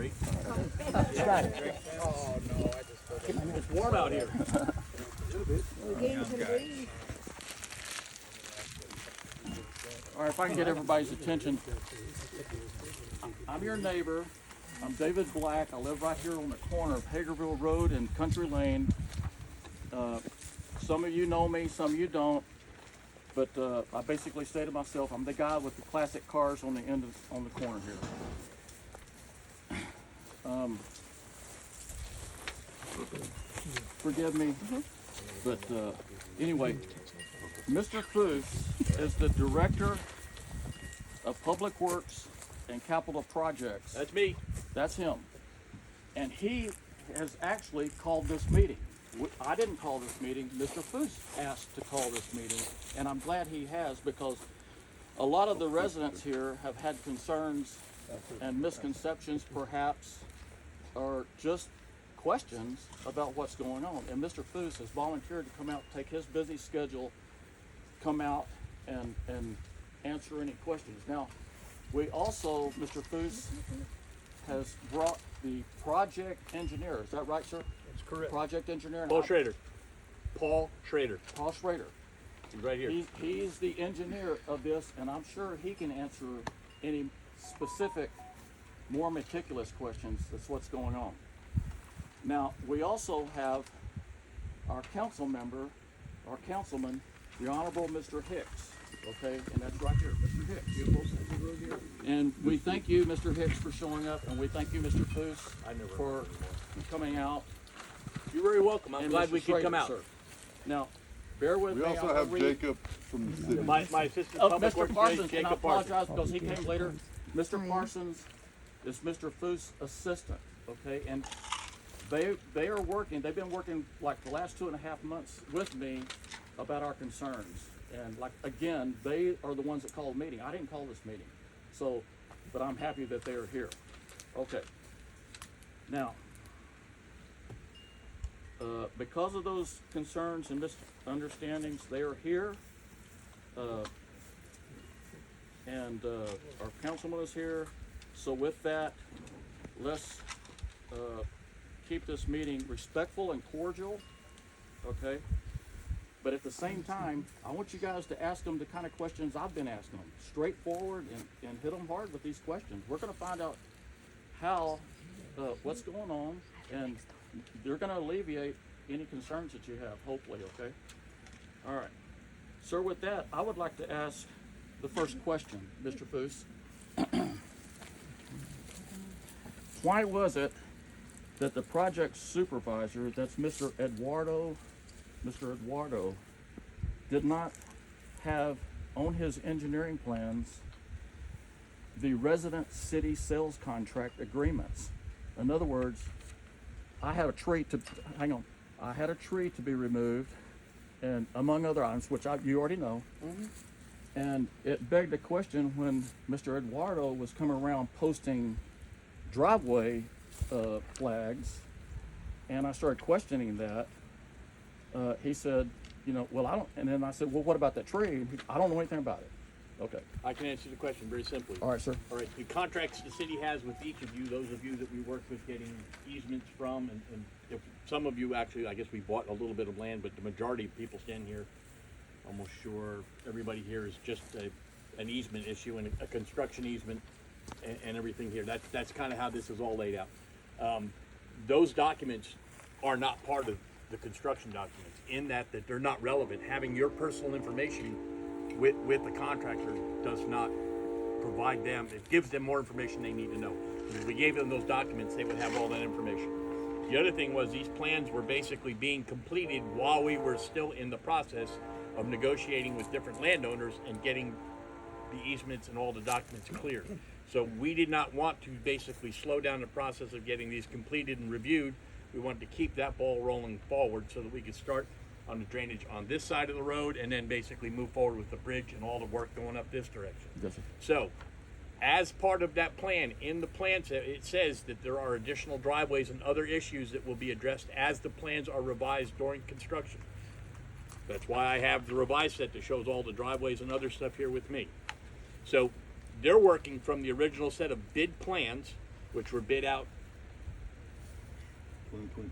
Ready? That's right. Oh, no, I just... It's warm out here. All right, if I can get everybody's attention. I'm your neighbor. I'm David Black. I live right here on the corner of Hagerville Road and Country Lane. Some of you know me, some of you don't. But I basically say to myself, I'm the guy with the classic cars on the end of, on the corner here. Forgive me, but anyway, Mr. Foose is the Director of Public Works and Capital Projects. That's me. That's him. And he has actually called this meeting. I didn't call this meeting. Mr. Foose asked to call this meeting, and I'm glad he has, because a lot of the residents here have had concerns and misconceptions, perhaps, or just questions about what's going on. And Mr. Foose has volunteered to come out, take his busy schedule, come out and answer any questions. Now, we also, Mr. Foose has brought the project engineer. Is that right, sir? That's correct. Project engineer. Paul Schrader. Paul Schrader. Paul Schrader. He's right here. He's the engineer of this, and I'm sure he can answer any specific, more meticulous questions. That's what's going on. Now, we also have our council member, our councilman, the Honorable Mr. Hicks. Okay, and that's right here, Mr. Hicks. And we thank you, Mr. Hicks, for showing up, and we thank you, Mr. Foose, for coming out. You're very welcome. I'm And glad Mr. we could Schrader, come out. sir. Now, bear with We me. also I'm have gonna read- Jacob from the city. My assistant Oh, public Mr. works Parsons, is and I Jacob Parsons. apologize because he came later. Mr. Parsons is Mr. Foose's assistant, okay? And they are working, they've been working like the last 2.5 months with me about our concerns. And like, again, they are the ones that called the meeting. I didn't call this meeting. So, but I'm happy that they are here. Okay. Now, because of those concerns and misunderstandings, they are here. And our councilman is here. So with that, let's keep this meeting respectful and cordial, okay? But at the same time, I want you guys to ask them the kind of questions I've been asking them, straightforward and hit them hard with these questions. We're gonna find out how, what's going on, and they're gonna alleviate any concerns that you have, hopefully, okay? All right. Sir, with that, I would like to ask the first question, Mr. Foose. Why was it that the project supervisor, that's Mr. Eduardo, did not have on his engineering plans the resident city sales contract agreements? In other words, I had a tree to be removed, and among other items, which you already know. And it begged the question when Mr. Eduardo was coming around posting driveway flags, and I started questioning that. He said, you know, well, I don't, and then I said, well, what about that tree? I don't know anything about it. Okay. I can answer the question very simply. All right, sir. All right, the contracts the city has with each of you, those of you that we work with getting easements from, and if some of you actually, I guess we bought a little bit of land, but the majority of people standing here, almost sure everybody here is just an easement issue and a construction easement and everything here. That's kind of how this is all laid out. Those documents are not part of the construction documents in that they're not relevant. Having your personal information with the contractor does not provide them, it gives them more information they need to know. If we gave them those documents, they would have all that information. The other thing was these plans were basically being completed while we were still in the process of negotiating with different landowners and getting the easements and all the documents cleared. So we did not want to basically slow down the process of getting these completed and reviewed. We wanted to keep that ball rolling forward so that we could start on the drainage on this side of the road and then basically move forward with the bridge and all the work going up this direction. Yes, sir. So, as part of that plan, in the plan, it says that there are additional driveways and other issues that will be addressed as the plans are revised during construction. That's why I have the revised set that shows all the driveways and other stuff here with me. So, they're working from the original set of bid plans, which were bid out 2022.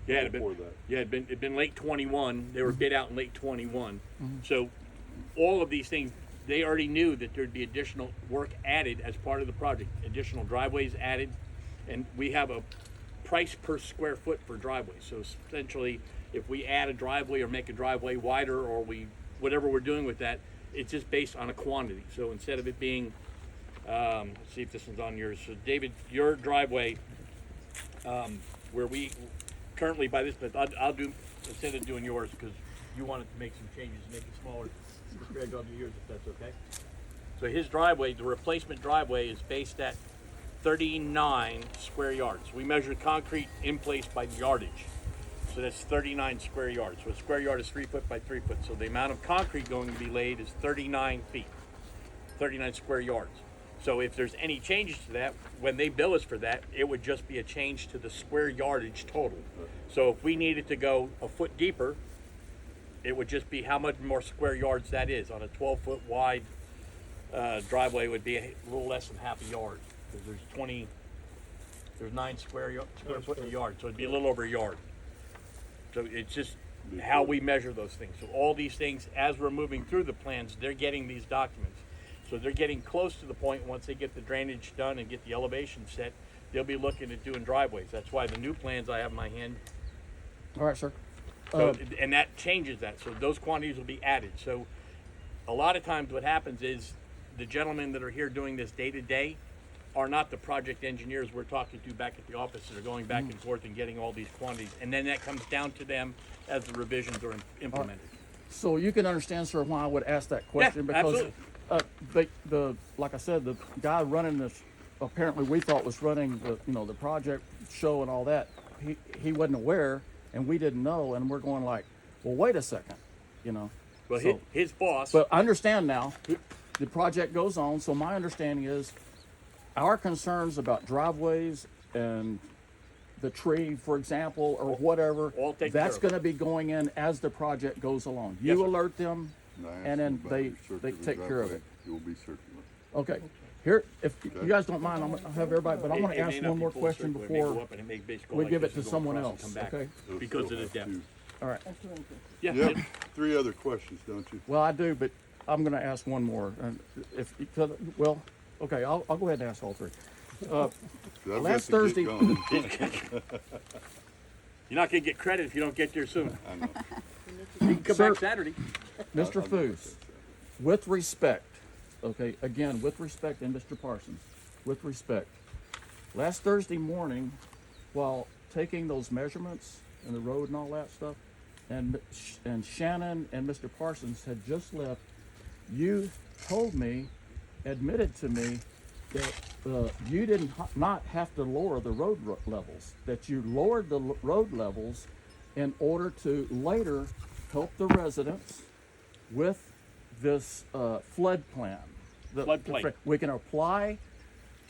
Yeah, it'd Before been, that. yeah, it'd been late 21. They were bid out in late 21. So all of these things, they already knew that there'd be additional work added as part of the project, additional driveways added, and we have a price per square foot for driveways. So essentially, if we add a driveway or make a driveway wider, or whatever we're doing with that, it's just based on a quantity. So instead of it being, let's see if this one's on yours. So David, your driveway, where we currently by this, but I'll do, instead of doing yours, because you wanted to make some changes, make it smaller. Mr. Greg, I'll do yours if that's okay. So his driveway, the replacement driveway, is based at 39 square yards. We measure concrete in place by yardage. So that's 39 square yards. So a square yard is 3 foot by 3 foot. So the amount of concrete going to be laid is 39 feet, 39 square yards. So if there's any changes to that, when they bill us for that, it would just be a change to the square yardage total. So if we needed to go a foot deeper, it would just be how much more square yards that is. On a 12-foot wide driveway, it would be a little less than half a yard, because there's 9 square foot in a yard, so it'd be a little over a yard. So it's just how we measure those things. So all these things, as we're moving through the plans, they're getting these documents. So they're getting close to the point, once they get the drainage done and get the elevation set, they'll be looking at doing driveways. That's why the new plans I have in my hand. All right, sir. So, and that changes that. So those quantities will be added. So a lot of times what happens is the gentlemen that are here doing this day to day are not the project engineers we're talking to back at the office that are going back and forth and getting all these quantities. And then that comes down to them as the revisions are implemented. So you can understand, sir, why I would ask that question, because the like I said, the guy running this, apparently we thought was running the project show and all that. He wasn't aware, and we didn't know, and we're going like, well, wait a second, Well, So- his boss. But I understand now. The project goes on, so my understanding is our concerns about driveways and the tree, for example, or whatever, All taken that's care of. going to be going in as the project goes along. Yes, You sir. alert them, And I asked and them then about they your circular take care of driveway. it. It will be circular. Okay. Here, if Okay. you guys don't mind, I'm gonna have everybody, but I want to It may ask not one be more full question circle. It may go before up and it may basically go we like give this it to and go someone across and else. come back. Okay. It'll Because still of the have depth. two. All right. Yeah. You have 3 other questions, don't you? Well, I do, but I'm going to ask one more. And okay, I'll go ahead and ask all 3. 'Cause I've got Last to get Thursday- going. You're not going to get credit if you don't get there soon. I know. You can come Sir- back Saturday. Mr. I'll do Foos, with respect, okay, again, with respect, and Mr. Parsons, with respect, last Thursday morning, while taking those measurements and the road and all that stuff, and Shannon and Mr. Parsons had just left, you told me, admitted to me, that you didn't not have to lower the road levels, that you lowered the road levels in order to later help the residents with this flood plan. Floodplain. We can apply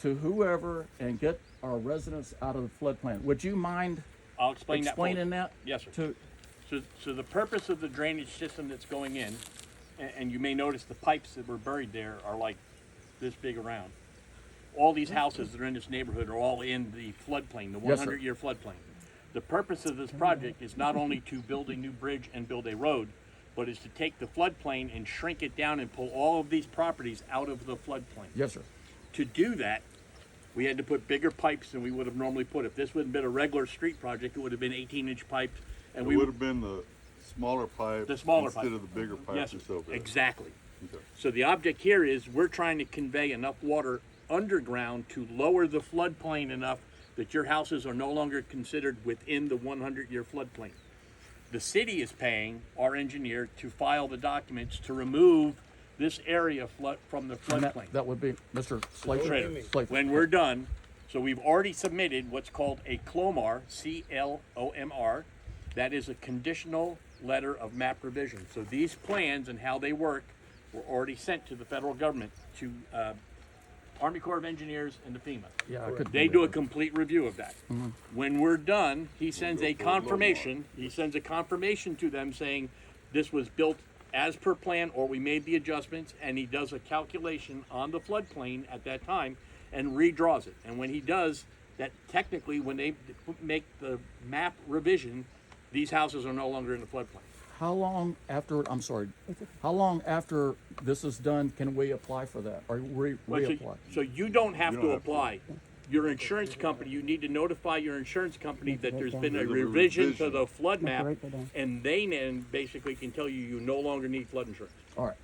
to whoever and get our residents out of the flood plan. Would you mind I'll explain that. fully. explaining that? Yes, sir. To, So the purpose of the drainage system that's going in, and you may notice the pipes that were buried there are like this big around. All these houses that are in this neighborhood are all in the floodplain, the Yes, sir. 100-year floodplain. The purpose of this project is not only to build a new bridge and build a road, but is to take the floodplain and shrink it down and pull all of these properties out of the floodplain. yes, sir. To do that, we had to put bigger pipes than we would have normally put. If this would have been a regular street project, it would have been 18-inch pipes. And It we would have been the smaller pipe. The smaller instead pipe. of the bigger pipe Yes, that's over there. exactly. Okay. So the object here is we're trying to convey enough water underground to lower the floodplain enough that your houses are no longer considered within the 100-year floodplain. The city is paying our engineer to file the documents to remove this area from the And floodplain. that would be Mr. Slater. Schrader. When we're done, so we've already submitted what's called a CLOMAR, C-L-O-M-R. That is a conditional letter of map revision. So these plans and how they work were already sent to the federal government, to Army Corps of Engineers and the FEMA. Yeah, I could. They do a complete review of that. When we're done, he sends a confirmation. He sends a confirmation to them saying this was built as per plan, or we made the adjustments, and he does a calculation on the floodplain at that time and redraws it. And when he does, that technically when they make the map revision, these houses are no longer in the floodplain. How long after, I'm sorry, how long after this is done can we apply for that, or Well, reapply? so you don't have You to don't have to. apply. Your insurance company, you need to notify your insurance company that there's been a There's a revision to revision. the flood map, write that down. and they then basically can tell you you no longer need flood insurance. All right,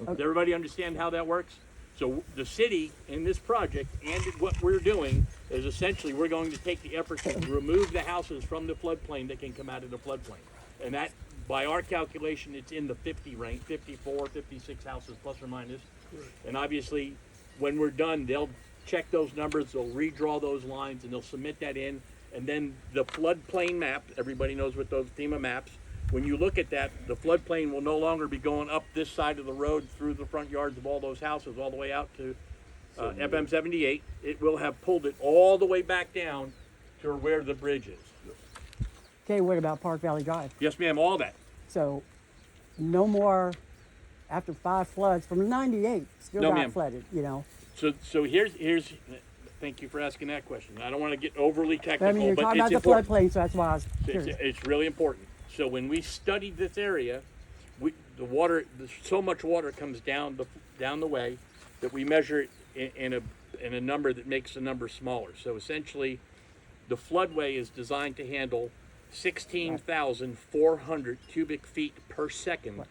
Does everybody understand how that works? So the city in this project and what we're doing is essentially we're going to take the effort to remove the houses from the floodplain that can come out of the floodplain. And that, by our calculation, it's in the 50 range, 54, 56 houses plus or minus. And obviously, when we're done, they'll check those numbers, they'll redraw those lines, and they'll submit that in. And then the floodplain map, everybody knows what those FEMA maps, when you look at that, the floodplain will no longer be going up this side of the road through the front yards of all those houses, all the way out to FM 78. It will have pulled it all the way back down to where the bridge is. Okay, what about Park Valley Drive? Yes, ma'am, all that. So, no more, after 5 floods, from 98, still No, got ma'am. flooded, you know? So here's, thank you for asking that question. I don't want to get overly But I technical, mean, you're but talking it's about the important. floodplain, so that's why I was It's, curious. it's really important. So when we studied this area, the water, so much water comes down the way that we measure it in a number that makes the number smaller. So essentially, the floodway is designed to handle 16,400 cubic feet per second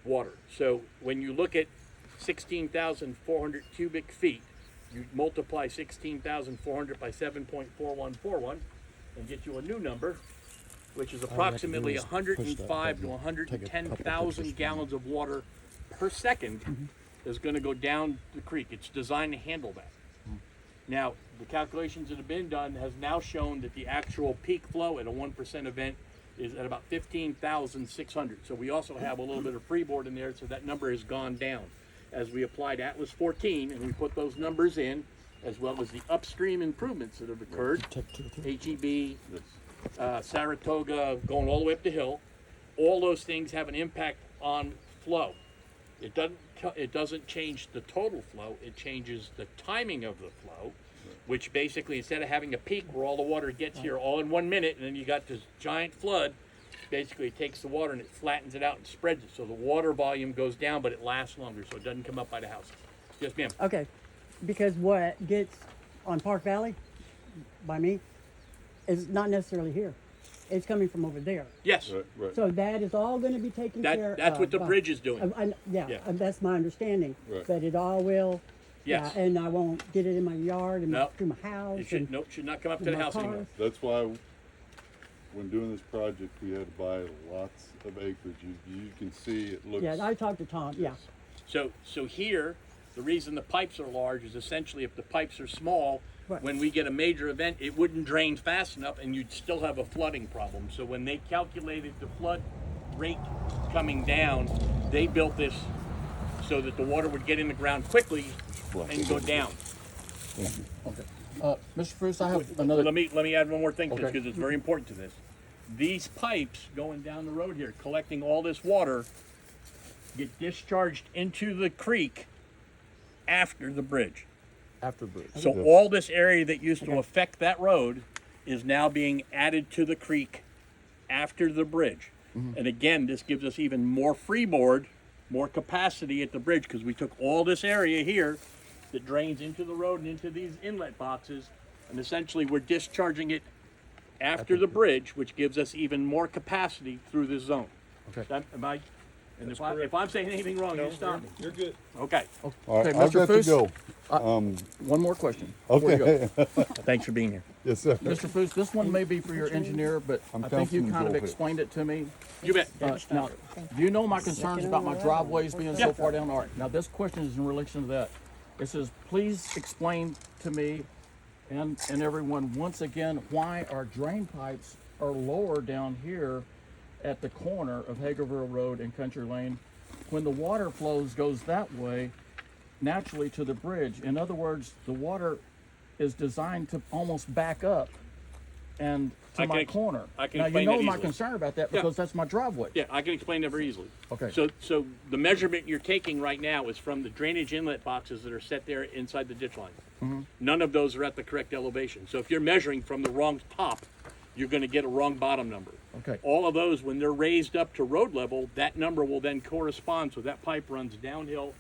water. So when you look at 16,400 cubic feet, you multiply 16,400 by 7.4141 and get you a new number, which is approximately 105 to 110,000 gallons of water per second is going to go down the creek. It's designed to handle that. Now, the calculations that have been done has now shown that the actual peak flow at a 1% event is at about 15,600. So we also have a little bit of freeboard in there, so that number has gone down. As we applied Atlas 14 and we put those numbers in, as well as the upstream improvements that have occurred, HEB, Saratoga, going all the way up the hill, all those things have an impact on flow. It doesn't change the total flow, it changes the timing of the flow, which basically, instead of having a peak where all the water gets here all in 1 minute and then you got this giant flood, basically it takes the water and it flattens it out and spreads it, so the water volume goes down but it lasts longer, so it doesn't come up by the houses. Yes, ma'am. Okay, because what gets on Park Valley, by me, is not necessarily here. It's coming from over there. Yes, Right. So that is all gonna be taken care of. that's what the by- bridge is doing. Yeah, Yeah. that's my understanding. Right. But it all will, Yes. yeah, and I won't get it in my yard and No. through my house. It should, and no, should not come up to in the my house anymore. cars. That's why, when doing this project, we had to buy lots of acreage. You can see it looks. Yeah, I talked to Tom, yeah. So here, the reason the pipes are large is essentially if the pipes are small, Right. when we get a major event, it wouldn't drain fast enough and you'd still have a flooding problem. So when they calculated the flood rate coming down, they built this so that the water would get in the ground quickly and go down. okay. Mr. Bruce, I have another, Let me add one more thing Okay. because it's very important to this. These pipes going down the road here, collecting all this water, get discharged into the creek after the bridge. after bridge. So all this area that used to affect that road is now being added to the creek after the bridge. And again, this gives us even more freeboard, more capacity at the bridge because we took all this area here that drains into the road and into these inlet boxes, and essentially we're discharging it after the bridge, which gives us even more capacity through this zone. Okay. And if I'm saying anything wrong, you stop me. You're good. Okay. All Okay, right, I've Mr. got to Foose? go. One more question. before you go. Okay. Thanks for being here. Yes, sir. Mr. Foose, this one may be for your engineer, but I'm I think you Councilman kind of Joel Hitt. explained it to me. You bet. Now, do you know my concerns about my driveways being so Yeah. far down? All right, now this question is in relation to that. It says, please explain to me and everyone once again why our drain pipes are lower down here at the corner of Hagerville Road and Country Lane when the water flows goes that way naturally to the bridge. In other words, the water is designed to almost back up and to I my can corner. I can now, you explain know that my easily. concern about that Yeah. because that's my driveway. Yeah, I can explain that very easily. Okay. So the measurement you're taking right now is from the drainage inlet boxes that are set there inside the ditch line. Mm-hmm. None of those are at the correct elevation. So if you're measuring from the wrong top, you're gonna get a wrong bottom number. Okay. All of those, when they're raised up to road level, that number will then correspond, so that pipe runs downhill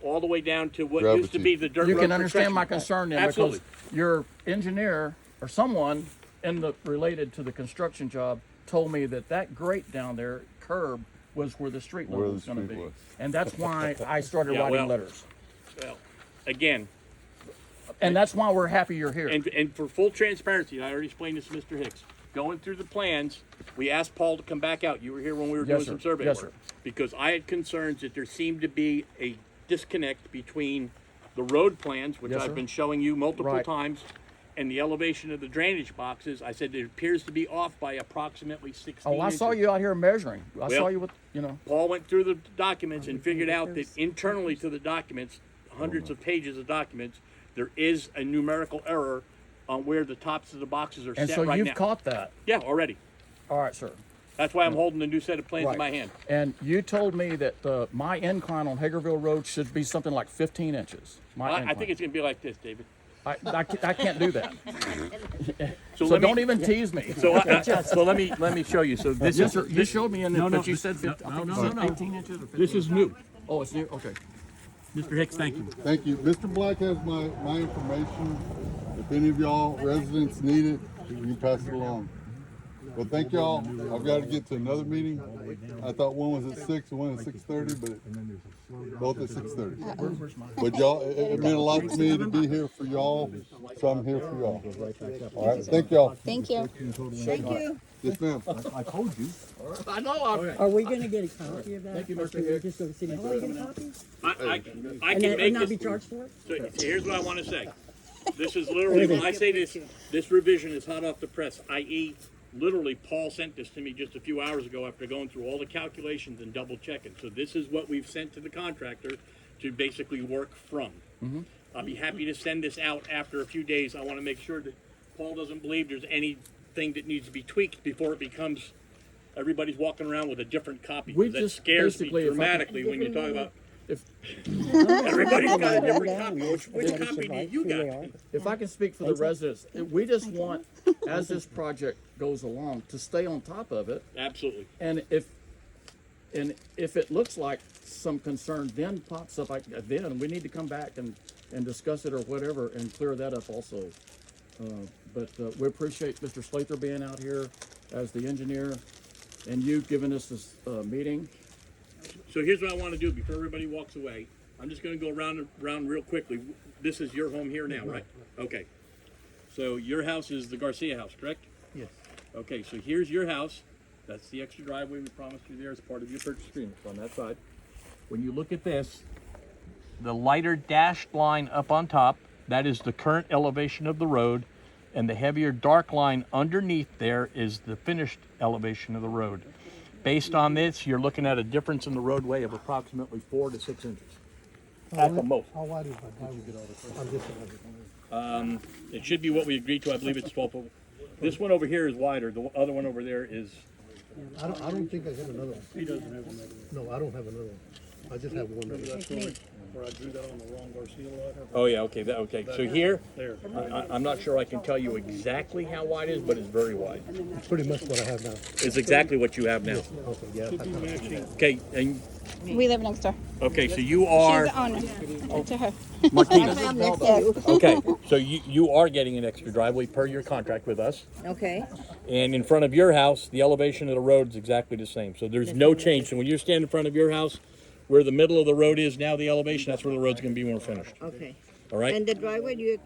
all the way down to what used to Gravity. be the dirt You road can for understand my Treasury. concern then Absolutely. because your engineer or someone in the related to the construction job told me that that grate down there curb was where the street Where level the was going to street be, was. and that's why I started Yeah, writing well- letters, Well, again, and that's why we're happy you're here. and for full transparency, I already explained this to Mr. Hicks. Going through the plans, we asked Paul to come back out. You were here when we were Yes, doing sir. some survey Yes, work. sir. Because I had concerns that there seemed to be a disconnect between the road plans, which Yes, I've sir. been showing you multiple Right. times, and the elevation of the drainage boxes. I said it appears to be off by approximately 16 Oh, I saw inches. you out here measuring. I Well- saw you with, you know. Paul went through the documents and figured out that internally to the documents, hundreds of pages of documents, there is a numerical error on where the tops of the boxes are And set so right you've now. caught that. Yeah, already. All right, sir. That's why I'm holding a new set of plans Right. in my hand. And you told me that my incline on Hagerville Road should be something like 15 inches. My I incline. think it's going to be like this, David. I can't do that. So let me- don't even tease me. So, so let me show you. So this Yes, is sir. You showed me in it, No, but no, you said 15, I think you no, said no. 18 inches or 15. this is new. Oh, it's new? Okay. Mr. Hicks, thank you. Thank you. Mr. Black has my information. If any of y'all residents need it, you can pass it along. Well, thank y'all. I've got to get to another meeting. I thought one was at 6 and one at 6:30, but both at 6:30. But y'all, it meant a lot to me to be here for y'all, so I'm here for y'all. All right, thank y'all. Thank you. Thank you. Yes, ma'am. I know. Are we gonna get a copy of that? Thank you, Or Mr. can we Hicks. just go to City Hall and get a copy? I And can then, make and not be this. charged for it? So here's what I want to say. This is literally, when I say this revision is hot off the press, i.e., literally, Paul sent this to me just a few hours ago after going through all the calculations and double checking. So this is what we've sent to the contractor to basically work from. I'll be happy to send this out after a few days. I want to make sure that Paul doesn't believe there's anything that needs to be tweaked before it becomes, everybody's walking around with a different copy. We 'Cause that just scares me basically, if I can- dramatically when you talk about, If, everybody's got a different Yeah, copy. and Which they copy do survive you who they got? are. if I can speak for the residents, we just want, as this project goes along, to stay on top of it. Absolutely. And if it looks like some concern then pops up, then we need to come back and discuss it or whatever and clear that up also. But we appreciate Mr. Slather being out here as the engineer and you giving us this meeting. So here's what I want to do before everybody walks away. I'm just going to go around real quickly. This is your home here now, right? Okay. So your house is the Garcia house, correct? Yes. Okay, so here's your house. That's the extra driveway we promised you there as part of your purchase agreement on that side. When you look at this, the lighter dashed line up on top, that is the current elevation of the road, and the heavier dark line underneath there is the finished elevation of the road. Based on this, you're looking at a difference in the roadway of approximately 4 to 6 inches. At the most. How wide is my driveway? On this one? It should be what we agreed to. I believe it's 12 foot. This one over here is wider. The other one over there is, I don't think I have another one. He doesn't have another one. No, I don't have another one. I just have one other. Where I drew that on the wrong Garcia lot. oh yeah, okay, okay. So here, There. I'm not sure I can tell you exactly how wide it is, but it's very wide. It's pretty much what I have now. It's exactly what you have now. Okay, yeah. I thought- Okay, and, We live next door. okay, so you She's are, the owner. To her. Martinez. Yes. Okay, so you are getting an extra driveway per your contract with us. Okay, And in front of your house, the elevation of the road is exactly the same. So there's no change. So when you're standing in front of your house, where the middle of the road is now, the elevation, that's where the road's gonna be when we're finished. okay. All right? And the driveway, you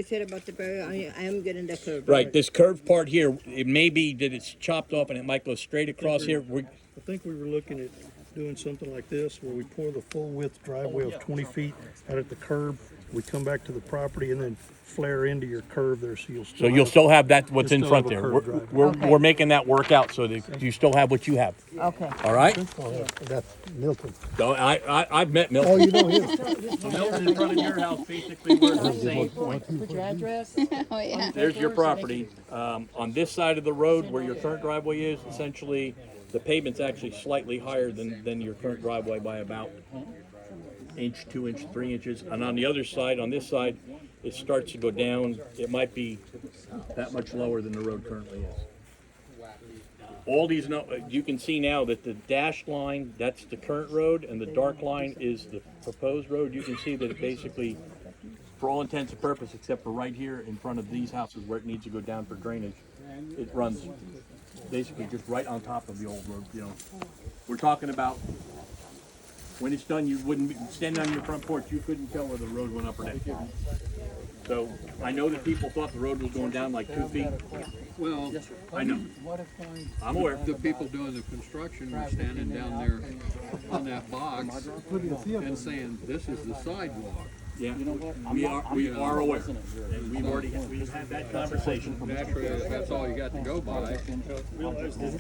said about the driveway, I am getting the curve. Right, this curved part here, it may be that it's chopped off and it might go straight across here. I think we were looking at doing something like this, where we pour the full width driveway of 20 feet out at the curb we come back to the property and then flare into your curve there, so you'll still. So you'll still have that, what's You'll in still front have a there. curved We're, driveway. we're, we're making that work out so that you still have what you have, Okay. all right? Oh, that's Milton. So I've met Oh, Milton. you know him? Milton in front of your house, basically, we're at the same point. Put your address. Oh, yeah. There's your property. On this side of the road where your current driveway is, essentially, the pavement's actually slightly higher than your current driveway by about inch, 2 inch, 3 inches. And on the other side, on this side, it starts to go down. It might be that much lower than the road currently is. All these, you can see now that the dashed line, that's the current road, and the dark line is the proposed road. You can see that it basically, for all intents and purposes, except for right here in front of these houses where it needs to go down for drainage, it runs basically just right on top of the old road, you know. We're talking about, when it's done, you wouldn't be standing on your front porch, you couldn't tell where the road went up or down. So, I know that people thought the road was going down like 2 feet. Well, I know, I'm aware. the people doing the construction were standing down there on that box and saying, this is the sidewalk. Yeah, we are aware. And we've had that conversation. Naturally, that's all you got to go by. Realize that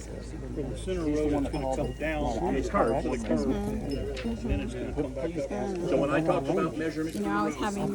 the center road is gonna come down. It's curved, so the curve. Then it's gonna come back up. So when I talk about measurement. You know, I was having